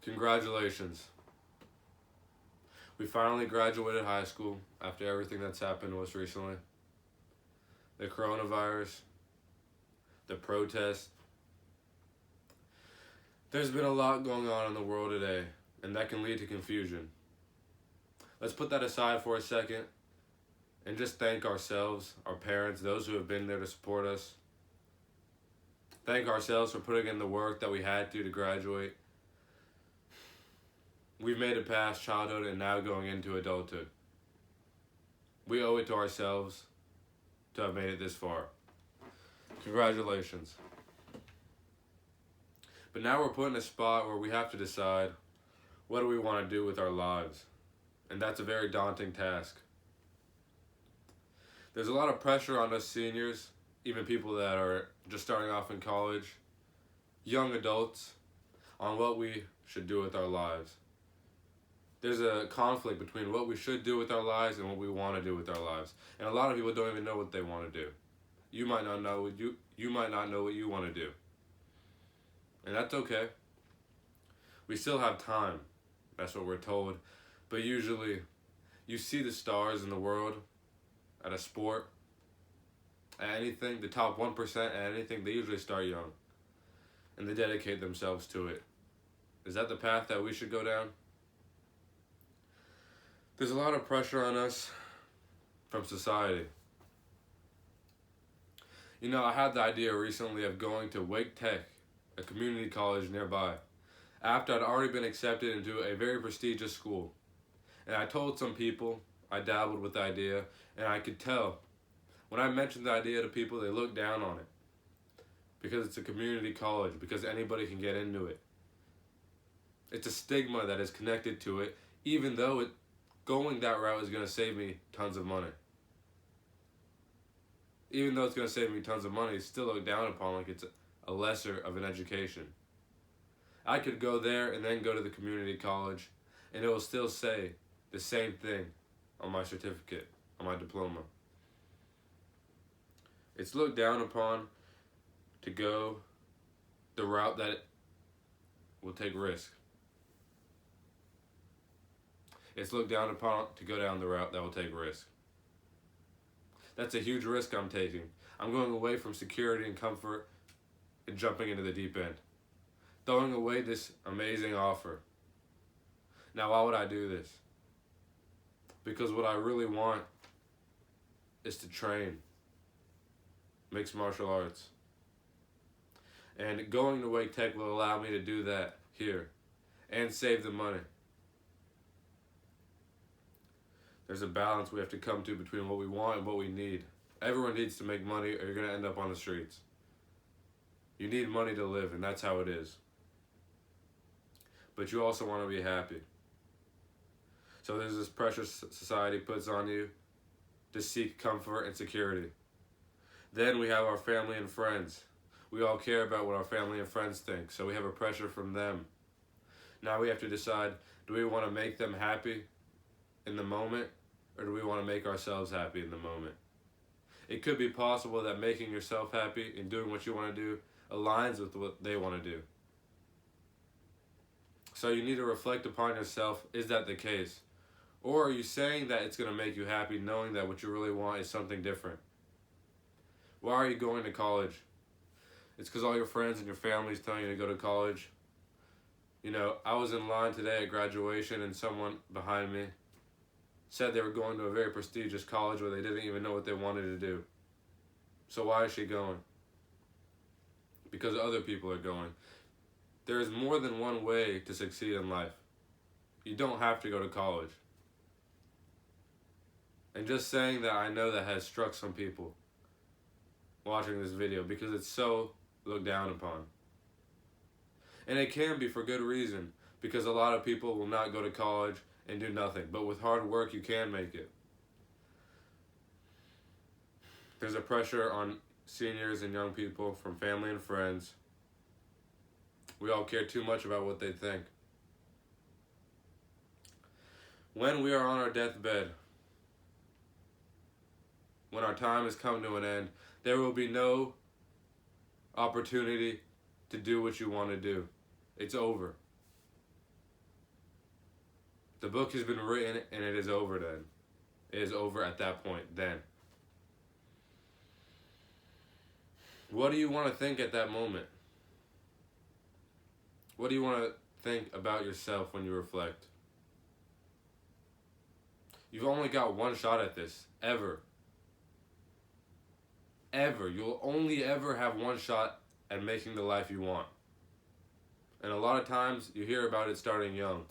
Congratulations. We finally graduated high school after everything that's happened to us recently. The coronavirus, the protests. There's been a lot going on in the world today, and that can lead to confusion. Let's put that aside for a second and just thank ourselves, our parents, those who have been there to support us. Thank ourselves for putting in the work that we had to graduate. We've made it past childhood and now going into adulthood. We owe it to ourselves to have made it this far. Congratulations. But now we're put in a spot where we have to decide, what do we want to do with our lives? And that's a very daunting task. There's a lot of pressure on us seniors, even people that are just starting off in college, young adults, on what we should do with our lives. There's a conflict between what we should do with our lives and what we want to do with our lives. And a lot of people don't even know what they want to do. You might not know you might not know what you want to do. And that's okay. We still have time. That's what we're told. But usually, you see the stars in the world at a sport, at anything, the top 1% at anything, they usually start young. And they dedicate themselves to it. Is that the path that we should go down? There's a lot of pressure on us from society. You know, I had the idea recently of going to Wake Tech, a community college nearby, after I'd already been accepted into a very prestigious school. And I told some people, I dabbled with the idea, and I could tell, when I mentioned the idea to people, they looked down on it. Because it's a community college, because anybody can get into it. It's a stigma that is connected to it, even though going that route is going to save me tons of money. Even though it's going to save me tons of money, it's still looked down upon like it's a lesser of an education. I could go there and then go to the community college, and it will still say the same thing on my certificate, on my diploma. It's looked down upon to go the route that will take risk. It's looked down upon to go down the route that will take risk. That's a huge risk I'm taking. I'm going away from security and comfort and jumping into the deep end. Throwing away this amazing offer. Now, why would I do this? Because what I really want is to train mixed martial arts. And going to Wake Tech will allow me to do that here and save the money. There's a balance we have to come to between what we want and what we need. Everyone needs to make money or you're going to end up on the streets. You need money to live, and that's how it is. But you also want to be happy. So there's this pressure society puts on you to seek comfort and security. Then we have our family and friends. We all care about what our family and friends think, so we have a pressure from them. Now we have to decide, do we want to make them happy in the moment, or do we want to make ourselves happy in the moment? It could be possible that making yourself happy and doing what you want to do aligns with what they want to do. So you need to reflect upon yourself, is that the case? Or are you saying that it's going to make you happy knowing that what you really want is something different? Why are you going to college? It's because all your friends and your family is telling you to go to college. You know, I was in line today at graduation and someone behind me said they were going to a very prestigious college where they didn't even know what they wanted to do. So why is she going? Because other people are going. There is more than one way to succeed in life. You don't have to go to college. And just saying that, I know that has struck some people watching this video because it's so looked down upon. And it can be for good reason, because a lot of people will not go to college and do nothing. But with hard work, you can make it. There's a pressure on seniors and young people from family and friends. We all care too much about what they think. When we are on our deathbed, when our time has come to an end, there will be no opportunity to do what you want to do. It's over. The book has been written and it is over then. It is over at that point then. What do you want to think at that moment? What do you want to think about yourself when you reflect? You've only got one shot at this, ever. Ever. You'll only ever have one shot at making the life you want. And a lot of times you hear about it starting young.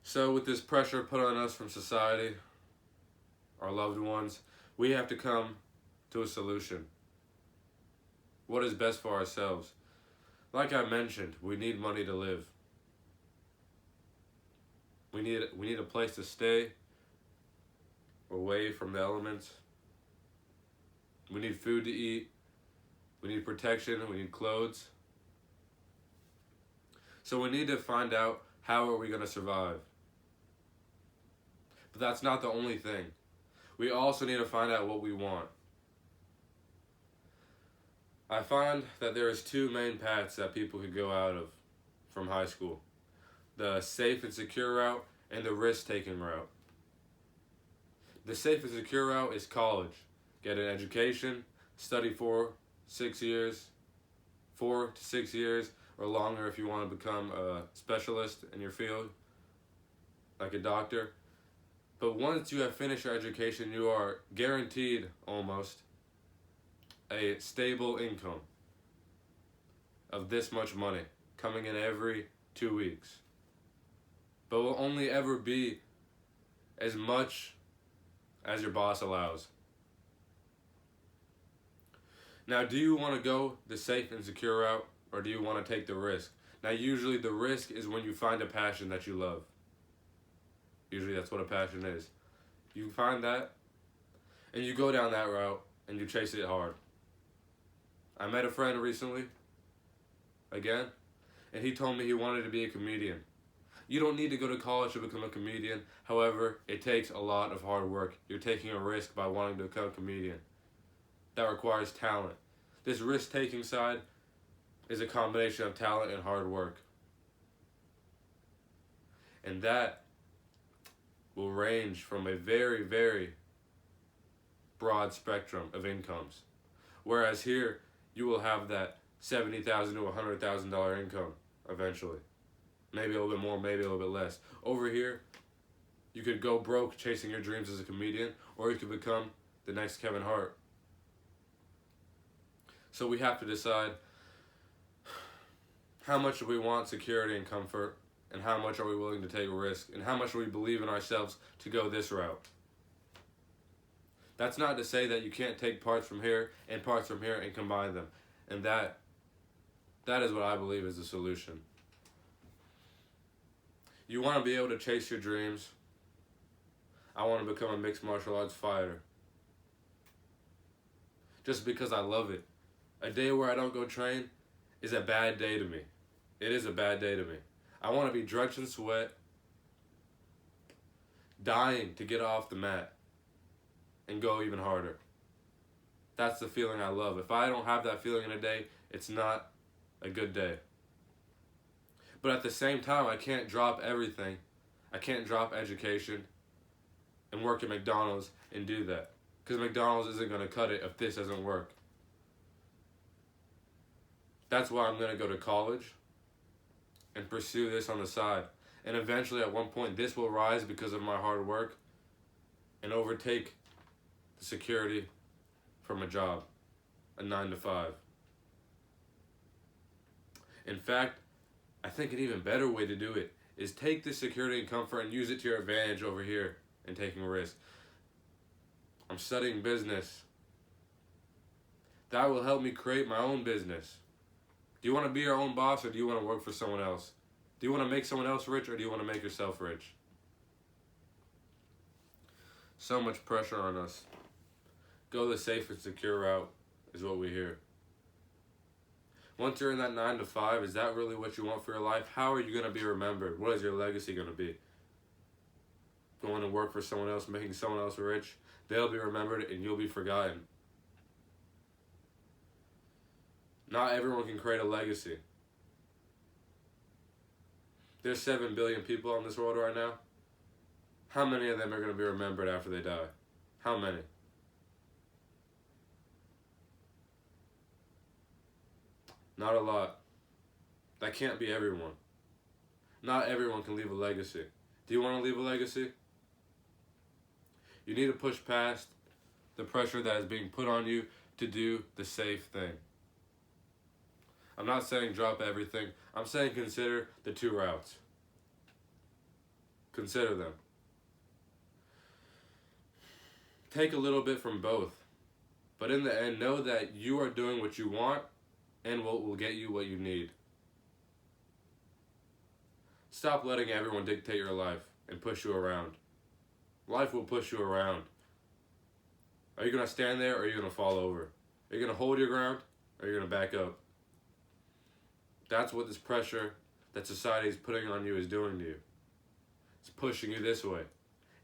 So with this pressure put on us from society, our loved ones, we have to come to a solution. What is best for ourselves? Like I mentioned, we need money to live. We need a place to stay, away from the elements. We need food to eat. We need protection. We need clothes. So we need to find out how are we going to survive. But that's not the only thing. We also need to find out what we want. I find that there is two main paths that people could go out of from high school. The safe and secure route and the risk-taking route. The safe and secure route is college. Get an education, study 4 to 6 years, or longer if you want to become a specialist in your field, like a doctor. But once you have finished your education, you are guaranteed, almost, a stable income of this much money coming in every 2 weeks. But will only ever be as much as your boss allows. Now, do you want to go the safe and secure route, or do you want to take the risk? Now, usually the risk is when you find a passion that you love. Usually that's what a passion is. You find that, and you go down that route, and you chase it hard. I met a friend recently, again, and he told me he wanted to be a comedian. You don't need to go to college to become a comedian. However, it takes a lot of hard work. You're taking a risk by wanting to become a comedian. That requires talent. This risk-taking side is a combination of talent and hard work. And that will range from a very, very broad spectrum of incomes. Whereas here, you will have that $70,000 to $100,000 income eventually. Maybe a little bit more, maybe a little bit less. Over here, you could go broke chasing your dreams as a comedian, or you could become the next Kevin Hart. So we have to decide how much do we want security and comfort, and how much are we willing to take a risk, and how much do we believe in ourselves to go this route. That's not to say that you can't take parts from here and parts from here and combine them. And that is what I believe is the solution. You want to be able to chase your dreams. I want to become a mixed martial arts fighter. Just because I love it. A day where I don't go train is a bad day to me. It is a bad day to me. I want to be drenched in sweat, dying to get off the mat and go even harder. That's the feeling I love. If I don't have that feeling in a day, it's not a good day. But at the same time, I can't drop everything. I can't drop education and work at McDonald's and do that. Because McDonald's isn't going to cut it if this doesn't work. That's why I'm going to go to college and pursue this on the side. And eventually, at one point, this will rise because of my hard work and overtake the security from a job, a 9 to 5. In fact, I think an even better way to do it is take this security and comfort and use it to your advantage over here and taking a risk. I'm studying business. That will help me create my own business. Do you want to be your own boss, or do you want to work for someone else? Do you want to make someone else rich, or do you want to make yourself rich? So much pressure on us. Go the safe and secure route is what we hear. Once you're in that 9 to 5, is that really what you want for your life? How are you going to be remembered? What is your legacy going to be? Going to work for someone else, making someone else rich, they'll be remembered and you'll be forgotten. Not everyone can create a legacy. There's 7 billion people on this world right now. How many of them are going to be remembered after they die? How many? Not a lot. That can't be everyone. Not everyone can leave a legacy. Do you want to leave a legacy? You need to push past the pressure that is being put on you to do the safe thing. I'm not saying drop everything. I'm saying consider the 2 routes. Consider them. Take a little bit from both. But in the end, know that you are doing what you want and what will get you what you need. Stop letting everyone dictate your life and push you around. Life will push you around. Are you going to stand there or are you going to fall over? Are you going to hold your ground or are you going to back up? That's what this pressure that society is putting on you is doing to you. It's pushing you this way.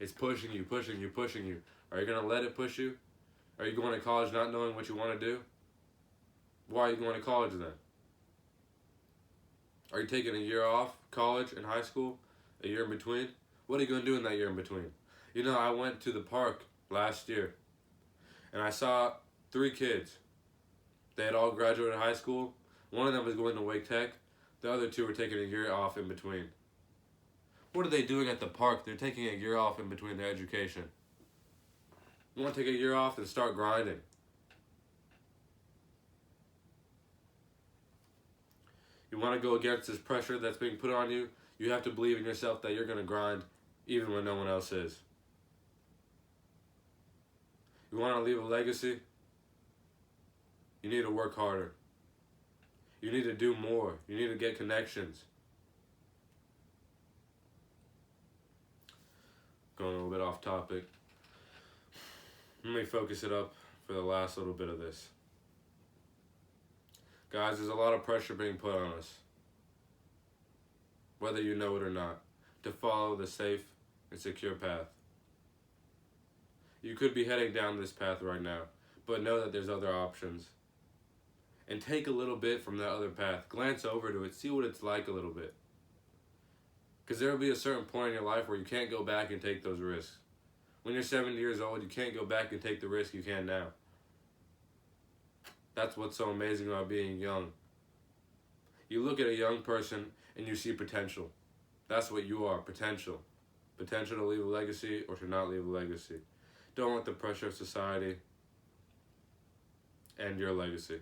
It's pushing you, pushing you, pushing you. Are you going to let it push you? Are you going to college not knowing what you want to do? Why are you going to college then? Are you taking a year off college and high school? A year in between? What are you going to do in that year in between? You know, I went to the park last year and I saw 3 kids. They had all graduated high school. One of them was going to Wake Tech. The other 2 were taking a year off in between. What are they doing at the park? They're taking a year off in between their education. You want to take a year off and start grinding. You want to go against this pressure that's being put on you, you have to believe in yourself that you're going to grind even when no one else is. You want to leave a legacy? You need to work harder. You need to do more. You need to get connections. Going a little bit off topic. Let me focus it up for the last little bit of this. Guys, there's a lot of pressure being put on us, whether you know it or not, to follow the safe and secure path. You could be heading down this path right now, but know that there's other options. And take a little bit from that other path. Glance over to it. See what it's like a little bit. Because there will be a certain point in your life where you can't go back and take those risks. When you're 70 years old, you can't go back and take the risk you can now. That's what's so amazing about being young. You look at a young person and you see potential. That's what you are, potential. Potential to leave a legacy or to not leave a legacy. Don't let the pressure of society end your legacy.